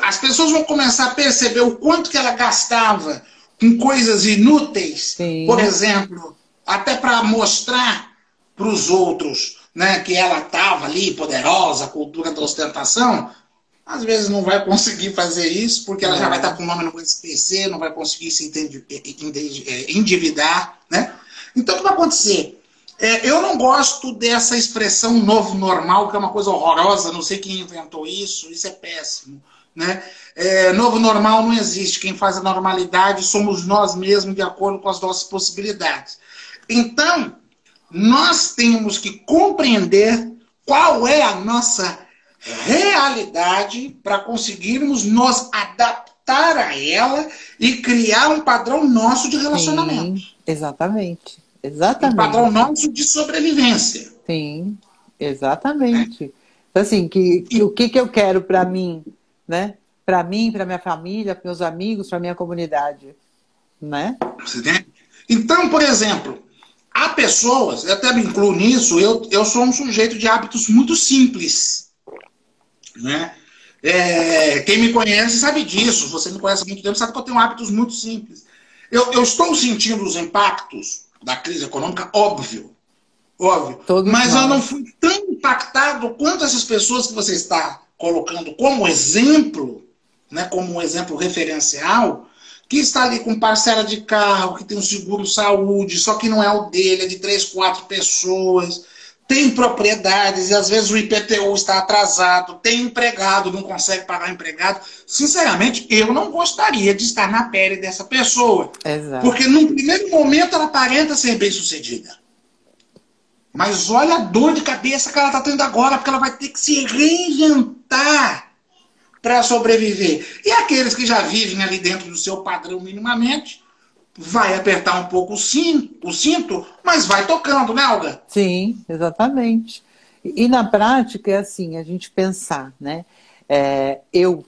As pessoas vão começar a perceber o quanto que ela gastava com coisas inúteis. Sim. Por exemplo, até para mostrar para os outros, né, que ela estava ali, poderosa, cultura da ostentação. Às vezes não vai conseguir fazer isso, porque ela já vai estar com o nome no SPC, não vai conseguir se endividar, né? Então, o que vai acontecer? Eu não gosto dessa expressão novo normal, que é uma coisa horrorosa, não sei quem inventou isso é péssimo, né? Novo normal não existe, quem faz a normalidade somos nós mesmos, de acordo com as nossas possibilidades. Então, nós temos que compreender qual é a nossa realidade para conseguirmos nos adaptar a ela e criar um padrão nosso de relacionamento. Sim, exatamente. Exatamente. Um padrão nosso de sobrevivência. Sim, exatamente. Então, assim, o que eu quero para mim, né? Para mim, para minha família, para meus amigos, para minha comunidade, né? Então, por exemplo, há pessoas, eu até me incluo nisso, eu sou um sujeito de hábitos muito simples. Né? Quem me conhece sabe disso. Você me conhece há muito tempo, sabe que eu tenho hábitos muito simples. Eu estou sentindo os impactos da crise econômica, óbvio. Mas eu não fui tão impactado quanto essas pessoas que você está colocando como exemplo, né, como um exemplo referencial, que está ali com parcela de carro, que tem um seguro saúde, só que não é o dele, é de 3, 4 pessoas. Tem propriedades e às vezes o IPTU está atrasado, tem empregado, não consegue pagar empregado. Sinceramente, eu não gostaria de estar na pele dessa pessoa. Exato. Porque num primeiro momento ela aparenta ser bem-sucedida. Mas olha a dor de cabeça que ela está tendo agora, porque ela vai ter que se reinventar para sobreviver. E aqueles que já vivem ali dentro do seu padrão minimamente, vai apertar um pouco o cinto, mas vai tocando, né, Olga? Sim, exatamente. E na prática é assim, a gente pensar, né? Eu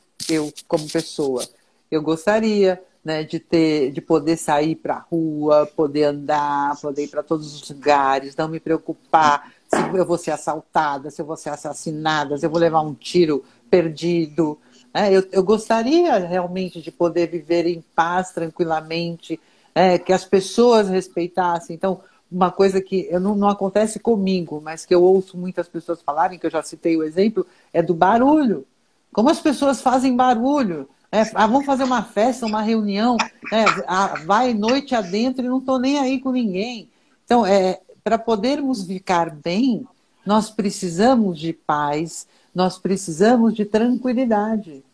como pessoa, eu gostaria, né, de poder sair para a rua, poder andar, poder ir para todos os lugares, não me preocupar se eu vou ser assaltada, se eu vou ser assassinada, se eu vou levar um tiro perdido. Eu gostaria realmente de poder viver em paz, tranquilamente, que as pessoas respeitassem. Então, uma coisa que não acontece comigo, mas que eu ouço muitas pessoas falarem, que eu já citei o exemplo, é do barulho. Como as pessoas fazem barulho. Vamos fazer uma festa, uma reunião, vai noite adentro e não estou nem aí com ninguém. Então, para podermos ficar bem, nós precisamos de paz, nós precisamos de tranquilidade.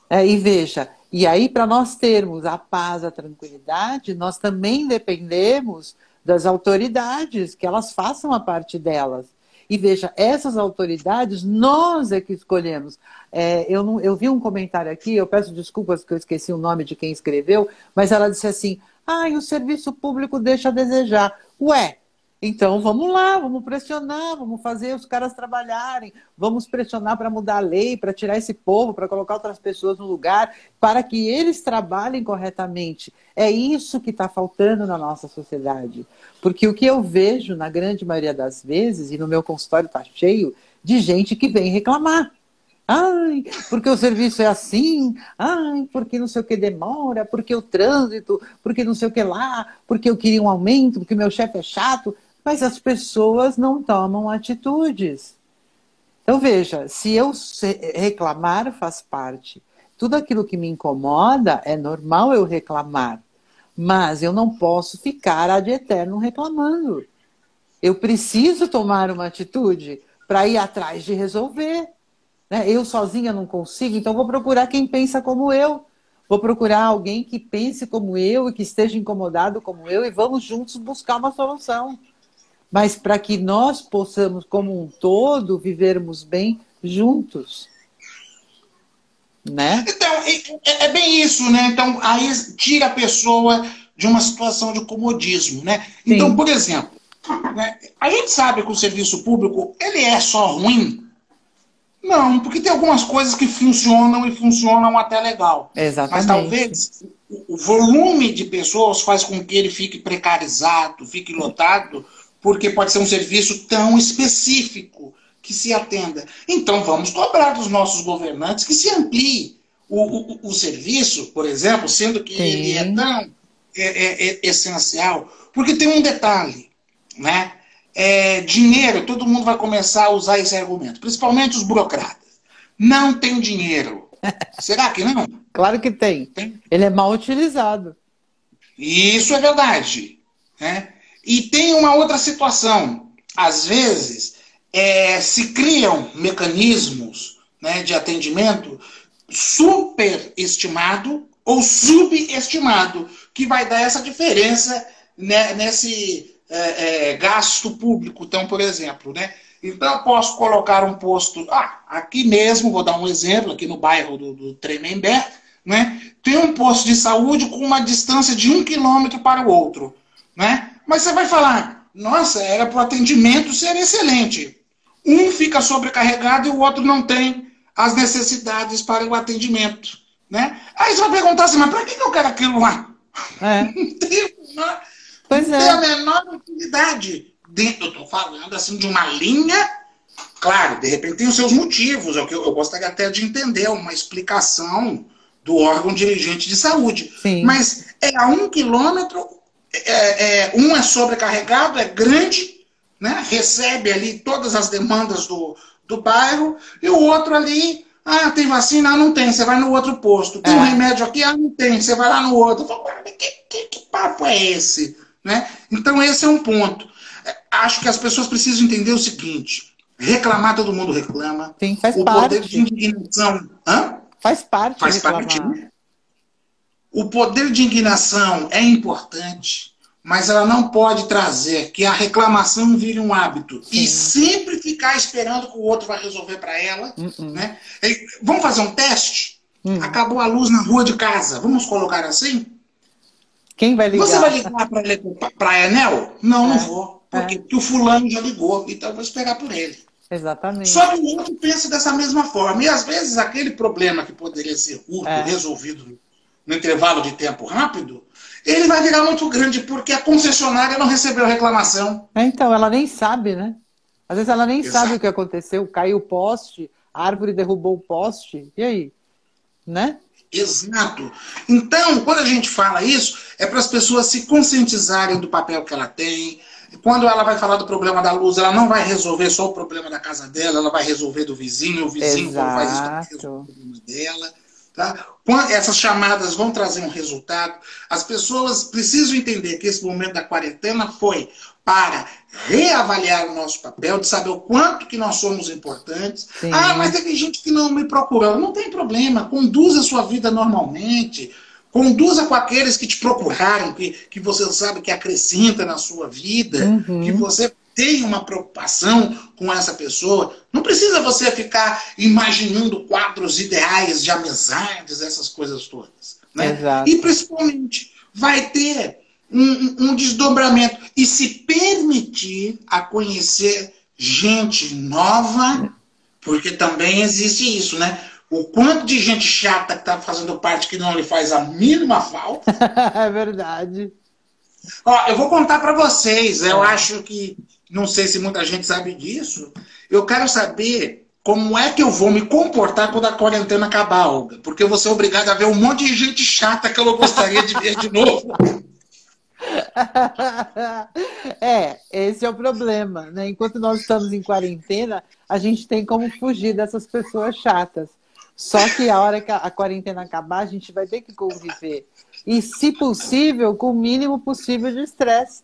E veja, E aí, para nós termos a paz, a tranquilidade, nós também dependemos das autoridades, que elas façam a parte delas. E veja, essas autoridades, nós é que escolhemos. Eu vi um comentário aqui, eu peço desculpas que eu esqueci o nome de quem escreveu, mas ela disse assim, o serviço público deixa a desejar. Ué, então vamos lá, vamos pressionar, vamos fazer os caras trabalharem, vamos pressionar para mudar a lei, para tirar esse povo, para colocar outras pessoas no lugar, para que eles trabalhem corretamente. É isso que está faltando na nossa sociedade. Porque o que eu vejo, na grande maioria das vezes, e no meu consultório está cheio, de gente que vem reclamar. Ai, porque o serviço é assim, ai, porque não sei o que demora, porque o trânsito, porque não sei o que lá, porque eu queria um aumento, porque meu chefe é chato. Mas as pessoas não tomam atitudes. Então, veja, se eu reclamar, faz parte. Tudo aquilo que me incomoda, é normal eu reclamar. Mas eu não posso ficar ad eterno reclamando. Eu preciso tomar uma atitude para ir atrás de resolver. Eu sozinha não consigo, então vou procurar quem pensa como eu. Vou procurar alguém que pense como eu e que esteja incomodado como eu e vamos juntos buscar uma solução. Mas para que nós possamos, como um todo, vivermos bem juntos. Né? Então, é bem isso, né? Então, aí tira a pessoa de uma situação de comodismo, né? Sim. Então, por exemplo, né, a gente sabe que o serviço público, ele é só ruim? Não, porque tem algumas coisas que funcionam e funcionam até legal. Exatamente. Mas talvez o volume de pessoas faz com que ele fique precarizado, fique lotado, porque pode ser um serviço tão específico que se atenda. Então vamos cobrar dos nossos governantes que se amplie o serviço, por exemplo, sendo que ele é tão essencial. Porque tem um detalhe, né? Dinheiro, todo mundo vai começar a usar esse argumento, principalmente os burocratas. Não tem dinheiro. Será que não? Claro que tem. Ele é mal utilizado. Isso é verdade, né? E tem uma outra situação. Às vezes, se criam mecanismos, né, de atendimento superestimado ou subestimado, que vai dar essa diferença, né, nesse gasto público. Então, por exemplo, né? Então, eu posso colocar um posto... aqui mesmo, vou dar um exemplo, aqui no bairro do Tremembé, né? Tem um posto de saúde com uma distância de 1 quilômetro para o outro, né? Mas você vai falar, nossa, era para o atendimento ser excelente. Um fica sobrecarregado e o outro não tem as necessidades para o atendimento, né? Aí você vai perguntar assim, mas para que eu quero aquilo lá? Não tem a menor utilidade. Eu estou falando assim de uma linha, claro, de repente tem os seus motivos, é o que eu gostaria até de entender, uma explicação do órgão dirigente de saúde. Sim. Mas a 1 quilômetro, um é sobrecarregado, é grande, né? Recebe ali todas as demandas do bairro, e o outro ali, tem vacina? Não tem, você vai no outro posto. Tem um remédio aqui? Não tem, você vai lá no outro. Que papo é esse? Né? Então esse é um ponto. Acho que as pessoas precisam entender o seguinte, reclamar todo mundo reclama. Sim, faz o parte. Poder de indignação... Faz parte. Faz parte. O poder de indignação é importante, mas ela não pode trazer que a reclamação vire um hábito. Sim. E sempre ficar esperando que o outro vai resolver para ela. Né? Vamos fazer um teste? Acabou a luz na rua de casa. Vamos colocar assim? Quem vai ligar? Você vai ligar para a Enel? Não vou. Por quê? Porque o fulano já ligou, então eu vou esperar por ele. Exatamente. Só que o outro pensa dessa mesma forma. E às vezes aquele problema que poderia ser curto, resolvido no intervalo de tempo rápido, ele vai virar muito grande porque a concessionária não recebeu a reclamação. Então, ela nem sabe, né? Às vezes ela nem sabe o que aconteceu. Caiu o poste, a árvore derrubou o poste. E aí? Né? Exato. Então, quando a gente fala isso, é para as pessoas se conscientizarem do papel que ela tem. Quando ela vai falar do problema da luz, ela não vai resolver só o problema da casa dela, ela vai resolver do vizinho, o vizinho vai resolver o problema dela. Tá? Essas chamadas vão trazer um resultado. As pessoas precisam entender que esse momento da quarentena foi para reavaliar o nosso papel, de saber o quanto que nós somos importantes. Sim. Ah, mas teve gente que não me procurou. Não tem problema, conduza a sua vida normalmente. Conduza com aqueles que te procuraram, que você sabe que acrescenta na sua vida, que você tem uma preocupação com essa pessoa. Não precisa você ficar imaginando quadros ideais de amizades, essas coisas todas. Né? E principalmente vai ter um desdobramento e se permitir a conhecer gente nova, porque também existe isso, né? O quanto de gente chata que está fazendo parte que não lhe faz a mínima falta. É verdade. Ó, eu vou contar para vocês. Eu acho que, não sei se muita gente sabe disso. Eu quero saber como é que eu vou me comportar quando a quarentena acabar, Olga. Porque eu vou ser obrigado a ver um monte de gente chata que eu não gostaria de ver de novo. Esse é o problema, né? Enquanto nós estamos em quarentena, a gente tem como fugir dessas pessoas chatas. Só que a hora que a quarentena acabar, a gente vai ter que conviver. E, se possível, com o mínimo possível de estresse.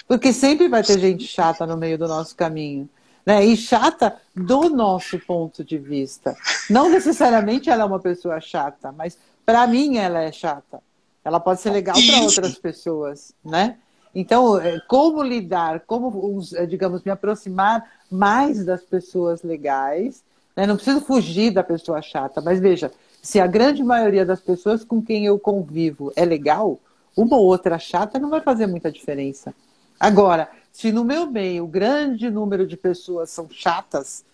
Porque sempre vai ter gente chata no meio do nosso caminho. Né? E chata do nosso ponto de vista. Não necessariamente ela é uma pessoa chata, mas para mim ela é chata. Ela pode ser legal para outras pessoas, né? Então, como lidar, como, digamos, me aproximar mais das pessoas legais, né? Não preciso fugir da pessoa chata, mas veja, se a grande maioria das pessoas com quem eu convivo é legal, uma ou outra chata não vai fazer muita diferença. Agora, se no meu meio o grande número de pessoas são chatas,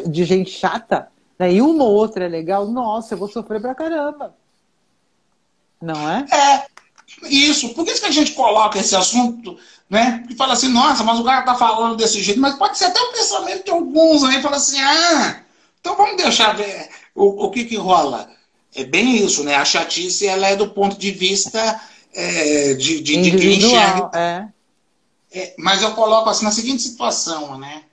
de gente chata, né? E uma ou outra é legal, nossa, eu vou sofrer pra caramba. Não é? Isso. Por isso que a gente coloca esse assunto, né? E fala assim, nossa, mas o cara tá falando desse jeito. Mas pode ser até o pensamento de alguns aí. Fala assim, então vamos deixar ver o que rola. É bem isso, né? A chatice, ela é do ponto de vista de quem enxerga. Mas eu coloco assim, na seguinte situação, né?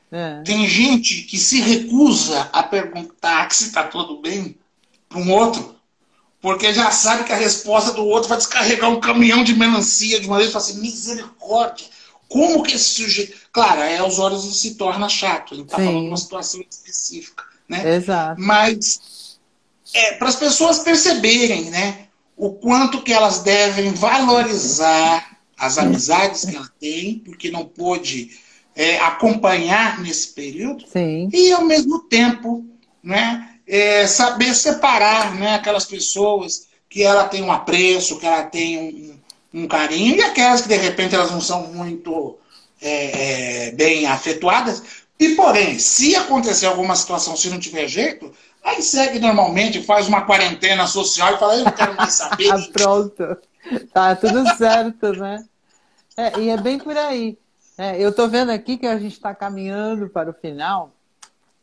Tem gente que se recusa a perguntar se tá tudo bem para um outro, porque já sabe que a resposta do outro vai descarregar um caminhão de melancia de uma vez e fala assim, misericórdia, como que esse sujeito... Claro, aos olhos ele se torna chato, ele está falando de uma situação específica, né? Exato. Mas para as pessoas perceberem, né, o quanto que elas devem valorizar as amizades que ela tem, porque não pôde acompanhar nesse período, e ao mesmo tempo, né, saber separar, né, aquelas pessoas que ela tem um apreço, que ela tem um carinho, e aquelas que de repente elas não são muito bem afetuadas. E porém, se acontecer alguma situação, se não tiver jeito, aí segue normalmente, faz uma quarentena social e fala, eu não quero mais saber. Pronto, tá tudo certo, né? E é bem por aí. Eu tô vendo aqui que a gente está caminhando para o final.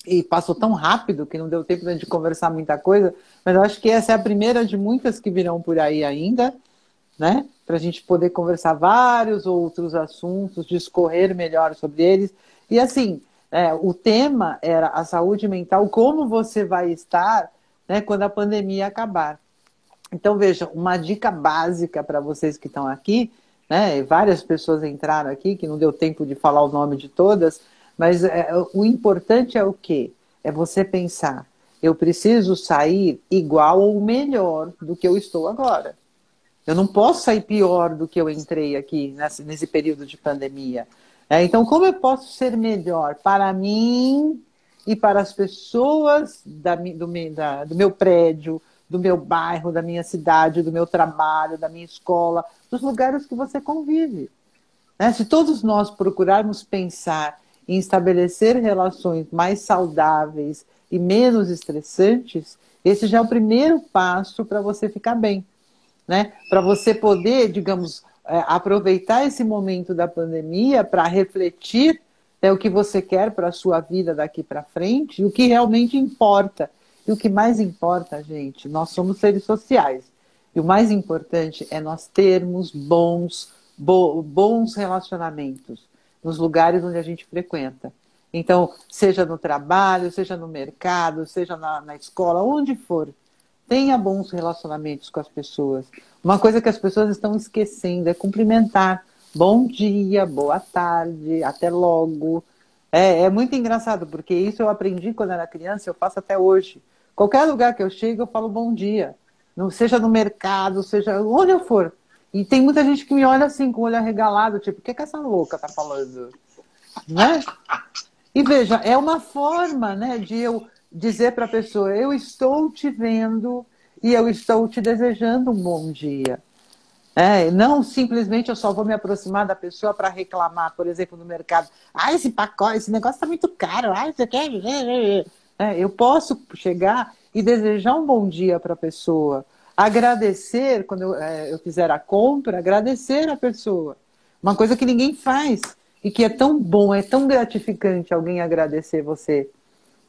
E passou tão rápido que não deu tempo de conversar muita coisa, mas eu acho que essa é a primeira de muitas que virão por aí ainda, né? Para a gente poder conversar vários outros assuntos, discorrer melhor sobre eles. E assim, o tema era a saúde mental, como você vai estar, né, quando a pandemia acabar. Então, veja, uma dica básica para vocês que estão aqui, né? Várias pessoas entraram aqui, que não deu tempo de falar o nome de todas, mas o importante é o quê? É você pensar, eu preciso sair igual ou melhor do que eu estou agora. Eu não posso sair pior do que eu entrei aqui nesse período de pandemia. Então, como eu posso ser melhor para mim e para as pessoas do meu prédio, do meu bairro, da minha cidade, do meu trabalho, da minha escola, dos lugares que você convive. Se todos nós procurarmos pensar em estabelecer relações mais saudáveis e menos estressantes, esse já é o primeiro passo para você ficar bem, né? Para você poder, digamos, aproveitar esse momento da pandemia para refletir o que você quer para a sua vida daqui para frente e o que realmente importa. E o que mais importa, gente, nós somos seres sociais. E o mais importante é nós termos bons relacionamentos nos lugares onde a gente frequenta. Então, seja no trabalho, seja no mercado, seja na escola, onde for, tenha bons relacionamentos com as pessoas. Uma coisa que as pessoas estão esquecendo é cumprimentar. Bom dia, boa tarde, até logo. É muito engraçado, porque isso eu aprendi quando era criança, eu faço até hoje. Qualquer lugar que eu chego, eu falo bom dia. Não, seja no mercado, seja onde eu for. E tem muita gente que me olha assim, com o olho arregalado, tipo, o que essa louca tá falando? Né? E veja, é uma forma, né, de eu dizer para a pessoa, eu estou te vendo e eu estou te desejando um bom dia. Não simplesmente eu só vou me aproximar da pessoa para reclamar, por exemplo, no mercado. Ah, esse pacote, esse negócio está muito caro. Ah, você quer? Eu posso chegar e desejar um bom dia para a pessoa. Agradecer, quando eu fizer a compra, agradecer a pessoa. Uma coisa que ninguém faz e que é tão bom, é tão gratificante alguém agradecer você,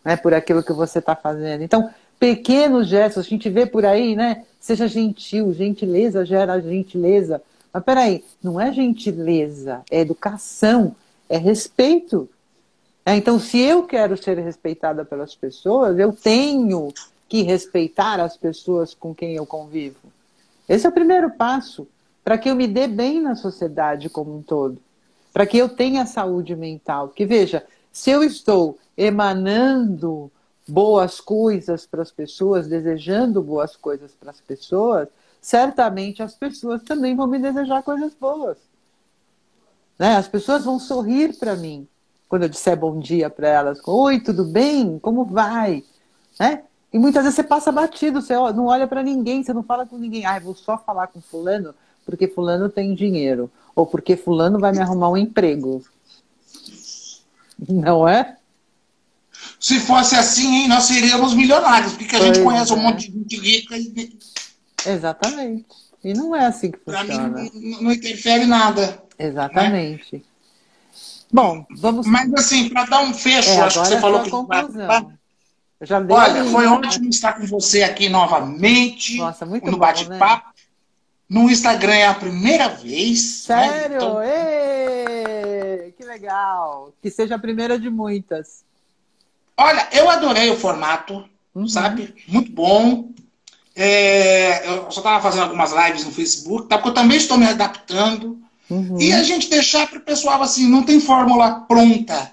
né, por aquilo que você está fazendo. Então, pequenos gestos, a gente vê por aí, né? Seja gentil, gentileza gera gentileza. Mas peraí, não é gentileza, é educação, é respeito. Então, se eu quero ser respeitada pelas pessoas, eu tenho que respeitar as pessoas com quem eu convivo. Esse é o primeiro passo para que eu me dê bem na sociedade como um todo. Para que eu tenha saúde mental. Porque, veja, se eu estou emanando boas coisas para as pessoas, desejando boas coisas para as pessoas, certamente as pessoas também vão me desejar coisas boas. Né? As pessoas vão sorrir para mim quando eu disser bom dia para elas. Oi, tudo bem? Como vai? Né? E muitas vezes você passa batido, você não olha para ninguém, você não fala com ninguém. Ah, eu vou só falar com fulano porque fulano tem dinheiro. Ou porque fulano vai me arrumar um emprego. Não é? Se fosse assim, hein, nós seríamos milionários, porque a gente conhece um monte de gente rica e... Exatamente. E não é assim que funciona. Para mim, não interfere nada. Exatamente. Né? Bom, vamos... Mas assim, para dar um fecho, acho que você falou que... Olha, foi ótimo estar com você aqui novamente. Nossa, muito no bate-papo. Né? No Instagram é a primeira vez. Sério? Né? Então... Ê, que legal. Que seja a primeira de muitas. Olha, eu adorei o formato, sabe? Muito bom. Eu só estava fazendo algumas lives no Facebook, tá? Porque eu também estou me adaptando. E a gente deixar para o pessoal assim, não tem fórmula pronta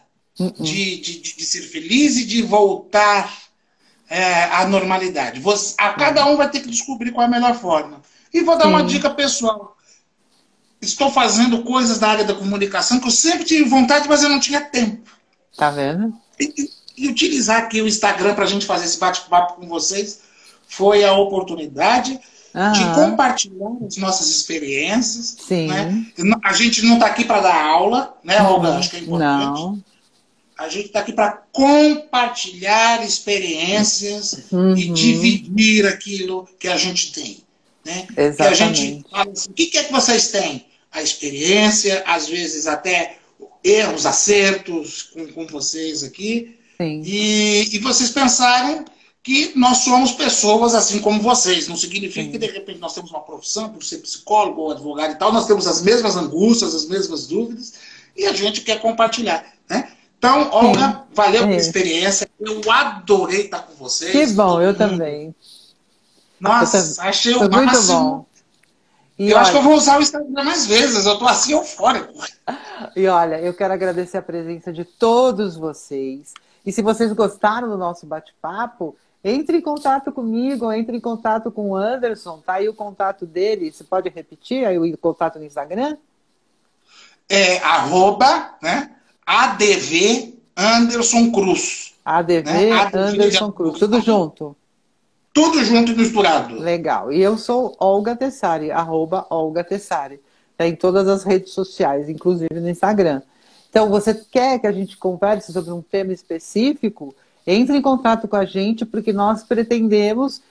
de ser feliz e de voltar à normalidade. Cada um vai ter que descobrir qual é a melhor forma. E vou dar uma dica pessoal. Estou fazendo coisas da área da comunicação que eu sempre tive vontade, mas eu não tinha tempo. Tá vendo? E utilizar aqui o Instagram para a gente fazer esse bate-papo com vocês foi a oportunidade de compartilhar as nossas experiências. Sim. Né? A gente não está aqui para dar aula, né, Olga? Acho que é importante. Não. A gente está aqui para compartilhar experiências e dividir aquilo que a gente tem. Né? Exatamente. Que a gente fala assim, o que é que vocês têm? A experiência, às vezes até erros, acertos com vocês aqui. Sim. E vocês pensarem que nós somos pessoas assim como vocês. Não significa que, de repente, nós temos uma profissão, por ser psicólogo ou advogado e tal, nós temos as mesmas angústias, as mesmas dúvidas, e a gente quer compartilhar. Né? Então, Olga, valeu pela experiência. Eu adorei estar com vocês. Que bom, eu também. Nossa, achei o máximo. Muito bom. Eu acho que eu vou usar o Instagram mais vezes, eu estou assim eufórico. E olha, eu quero agradecer a presença de todos vocês. E se vocês gostaram do nosso bate-papo, entre em contato comigo, ou entre em contato com o Anderson, tá aí o contato dele. Você pode repetir aí o contato no Instagram? Né, ADV Anderson Cruz. ADV, né? Anderson Cruz, tudo junto. Tudo junto e misturado. Legal. E eu sou Olga Tessari, @Olga Tessari. Tá em todas as redes sociais, inclusive no Instagram. Então, você quer que a gente converse sobre um tema específico? Entre em contato com a gente, porque nós pretendemos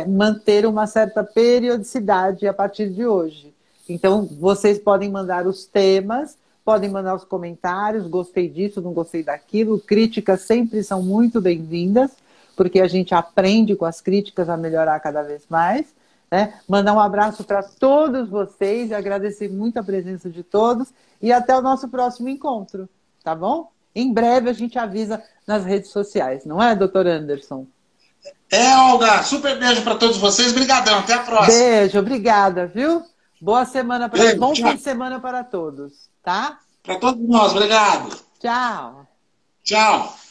manter uma certa periodicidade a partir de hoje. Então, vocês podem mandar os temas, podem mandar os comentários, gostei disso, não gostei daquilo. Críticas sempre são muito bem-vindas, porque a gente aprende com as críticas a melhorar cada vez mais. Né? Mandar um abraço para todos vocês, agradecer muito a presença de todos e até o nosso próximo encontro, tá bom? Em breve a gente avisa nas redes sociais, não é, doutor Anderson? Olga, super beijo para todos vocês. Obrigadão, até a próxima. Beijo, obrigada, viu? Boa semana para Beijo, bom tchau. fim de semana para todos, tá? Para todos nós, obrigado. Tchau. Tchau.